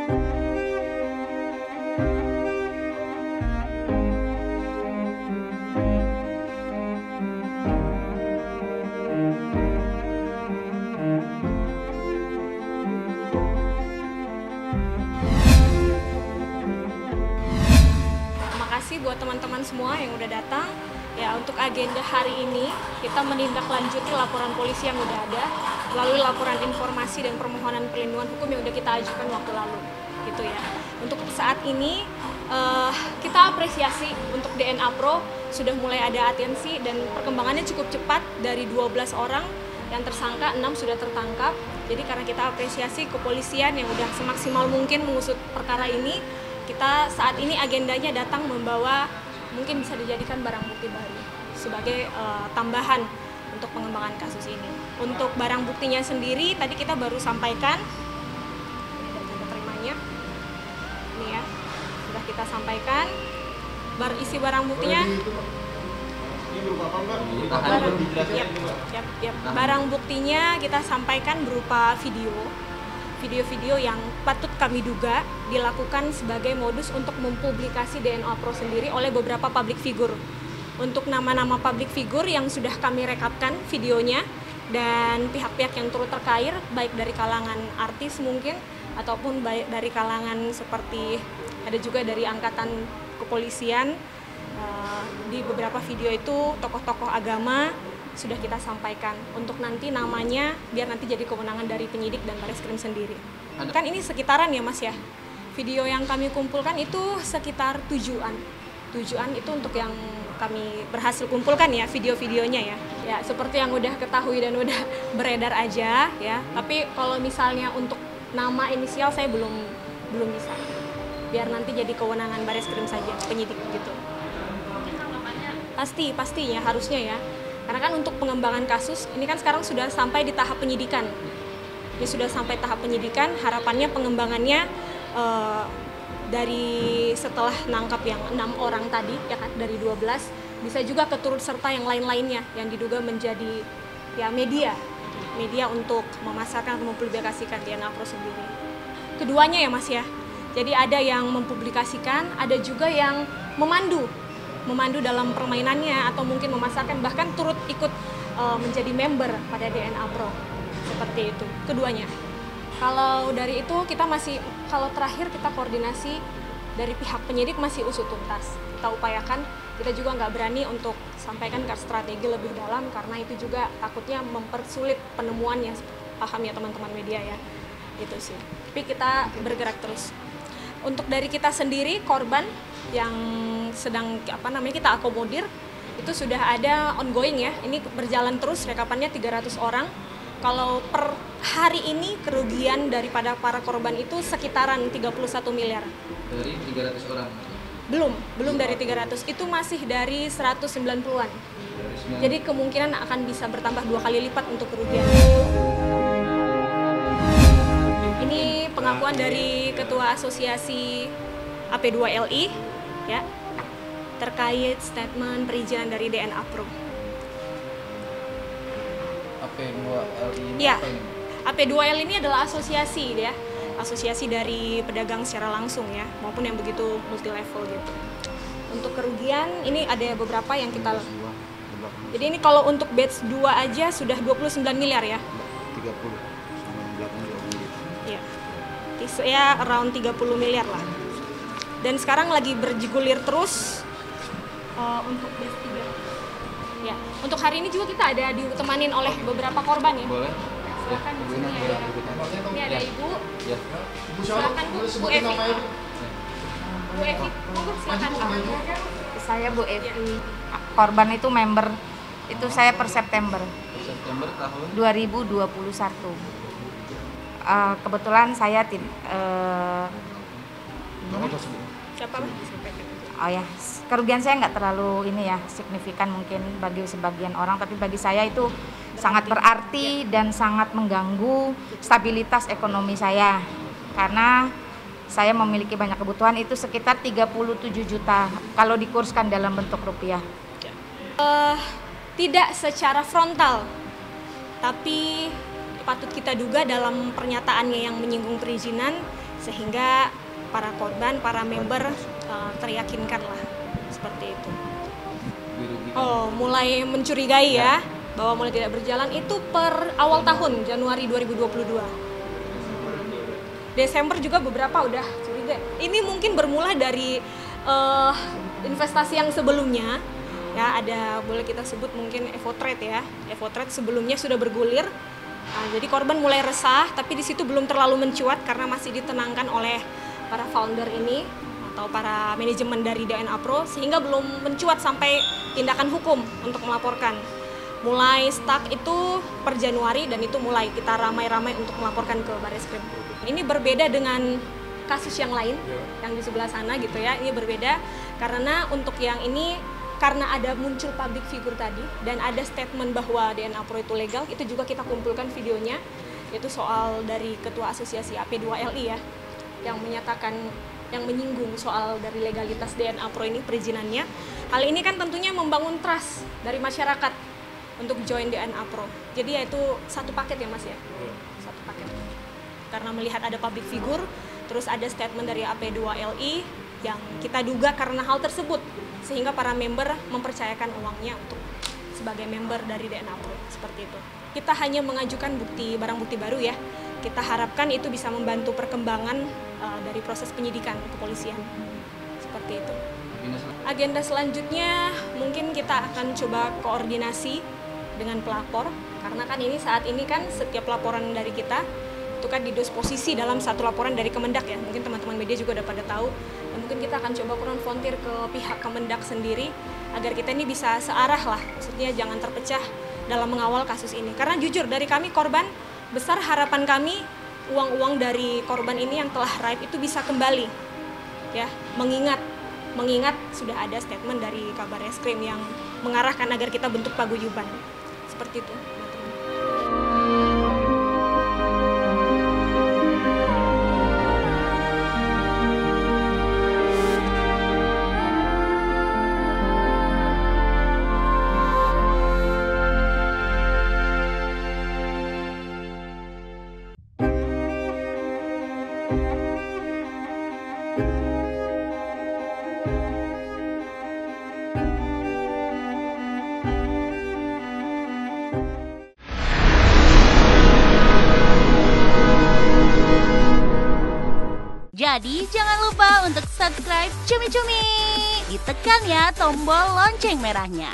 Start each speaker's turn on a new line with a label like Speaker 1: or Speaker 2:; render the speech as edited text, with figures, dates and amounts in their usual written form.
Speaker 1: Buat teman-teman semua yang udah datang. Ya, untuk agenda hari ini kita menindaklanjuti laporan polisi yang udah ada melalui laporan informasi dan permohonan perlindungan hukum yang udah kita ajukan waktu lalu, gitu ya. Untuk saat ini kita apresiasi untuk DNA Pro sudah mulai ada atensi dan perkembangannya cukup cepat. Dari 12 orang yang tersangka, 6 sudah tertangkap. Jadi karena kita apresiasi kepolisian yang udah semaksimal mungkin mengusut perkara ini, kita saat ini agendanya datang membawa mungkin bisa dijadikan barang bukti baru sebagai tambahan untuk pengembangan kasus ini. Untuk barang buktinya sendiri tadi kita baru sampaikan, ini ada tanda terimanya, ini ya sudah kita sampaikan. Isi barang buktinya, barang buktinya kita sampaikan berupa video-video yang patut kami duga dilakukan sebagai modus untuk mempublikasi DNA Pro sendiri oleh beberapa public figure. Untuk nama-nama public figure yang sudah kami rekapkan videonya dan pihak-pihak yang turut terkait, baik dari kalangan artis mungkin ataupun baik dari kalangan seperti ada juga dari angkatan kepolisian. Di beberapa video itu tokoh-tokoh agama sudah kita sampaikan untuk nanti namanya biar nanti jadi kewenangan dari penyidik dan Bareskrim sendiri. Kan ini sekitaran ya Mas ya. Video yang kami kumpulkan itu sekitar tujuan itu untuk yang kami berhasil kumpulkan ya video-videonya ya. Ya seperti yang udah ketahui dan udah beredar aja ya. Tapi kalau misalnya untuk nama inisial saya belum bisa. Biar nanti jadi kewenangan Bareskrim saja, penyidik gitu. Pastinya harusnya ya. Karena kan untuk pengembangan kasus, ini kan sekarang sudah sampai di tahap penyidikan. Ini sudah sampai tahap penyidikan, harapannya pengembangannya dari setelah nangkap yang 6 orang tadi, ya kan, dari 12, bisa juga keturut serta yang lain-lainnya yang diduga menjadi ya media untuk memasarkan atau mempublikasikan DNA Pro sendiri. Keduanya ya Mas ya, jadi ada yang mempublikasikan, ada juga yang memandu dalam permainannya atau mungkin memasarkan, bahkan turut ikut menjadi member pada DNA Pro, seperti itu keduanya. Kalau dari itu kita masih, kalau terakhir kita koordinasi dari pihak penyidik masih usut tuntas, kita upayakan, kita juga nggak berani untuk sampaikan ke strategi lebih dalam karena itu juga takutnya mempersulit penemuannya, paham ya teman-teman media ya, itu sih. Tapi kita bergerak terus. Untuk dari kita sendiri korban yang sedang kita akomodir itu sudah ada ongoing ya, ini berjalan terus rekapannya 300 orang. Kalau per hari ini kerugian daripada para korban itu sekitaran 31 miliar.
Speaker 2: Dari 300 orang?
Speaker 1: Belum dari 300, itu masih dari 190-an. Jadi kemungkinan akan bisa bertambah 2 kali lipat untuk kerugian. Ini pengakuan dari Ketua Asosiasi AP2LI ya, terkait statement perizinan dari DNA Pro.
Speaker 2: AP2LI ini
Speaker 1: ya,
Speaker 2: apa ini?
Speaker 1: AP2L ini adalah asosiasi ya, asosiasi dari pedagang secara langsung ya, maupun yang begitu multi level gitu. Untuk kerugian ini ada beberapa yang kita, jadi ini kalau untuk batch 2 aja sudah 29 miliar ya. 30. Ya, around 30 miliar lah. Dan sekarang lagi bergulir terus untuk batch 3. Ya, untuk hari ini juga kita ada ditemanin oleh beberapa korban ya.
Speaker 2: Boleh.
Speaker 1: Silakan di sini ya. Ini ada Ibu.
Speaker 2: Ya.
Speaker 1: Silakan Bu Evi. Bu Evi, silakan.
Speaker 3: Saya Bu Evi. Korban itu member, itu saya per September
Speaker 2: September tahun
Speaker 3: 2021. Kebetulan saya
Speaker 1: Siapa?
Speaker 3: oh ya, kerugian saya nggak terlalu ini ya signifikan mungkin bagi sebagian orang, tapi bagi saya itu sangat berarti dan sangat mengganggu stabilitas ekonomi saya karena saya memiliki banyak kebutuhan, itu sekitar 37 juta kalau dikurskan dalam bentuk rupiah.
Speaker 1: Tidak secara frontal, tapi patut kita duga dalam pernyataannya yang menyinggung perizinan, sehingga para korban, para member teryakinkan lah seperti itu. Oh, mulai mencurigai ya bahwa mulai tidak berjalan itu per awal tahun Januari 2022. Desember juga beberapa udah curiga. Ini mungkin bermula dari investasi yang sebelumnya ya, ada boleh kita sebut mungkin EvoTrade ya. EvoTrade sebelumnya sudah bergulir. Jadi korban mulai resah, tapi di situ belum terlalu mencuat karena masih ditenangkan oleh para founder ini atau para manajemen dari DNA Pro, sehingga belum mencuat sampai tindakan hukum untuk melaporkan. Mulai stuck itu per Januari dan itu mulai kita ramai-ramai untuk melaporkan ke Barreskrim. Ini berbeda dengan kasus yang lain yang di sebelah sana gitu ya. Ini berbeda karena untuk yang ini karena ada muncul public figure tadi dan ada statement bahwa DNA Pro itu legal, itu juga kita kumpulkan videonya, yaitu soal dari Ketua Asosiasi AP2LI ya, yang menyatakan, yang menyinggung soal dari legalitas DNA Pro ini, perizinannya. Hal ini kan tentunya membangun trust dari masyarakat untuk join DNA Pro. Jadi ya itu satu paket ya Mas ya? Satu paket. Karena melihat ada public figure, terus ada statement dari AP2LI yang kita duga karena hal tersebut, sehingga para member mempercayakan uangnya untuk sebagai member dari DNA Pro, seperti itu. Kita hanya mengajukan barang bukti baru ya. Kita harapkan itu bisa membantu perkembangan dari proses penyidikan kepolisian, seperti itu. Agenda selanjutnya mungkin kita akan coba koordinasi dengan pelapor, karena kan ini saat ini kan setiap laporan dari kita itu kan didisposisi dalam satu laporan dari Kemendak ya. Mungkin teman-teman media juga udah pada tahu. Dan mungkin kita akan coba konfrontir ke pihak Kemendak sendiri agar kita ini bisa searah lah. Maksudnya jangan terpecah dalam mengawal kasus ini. Karena jujur dari kami korban, besar harapan kami uang-uang dari korban ini yang telah raib itu bisa kembali. Ya, mengingat sudah ada statement dari Kabar Eskrim yang mengarahkan agar kita bentuk paguyuban. Seperti itu.
Speaker 4: Jadi jangan lupa untuk subscribe Cumi Cumi. Ditekan ya tombol lonceng merahnya.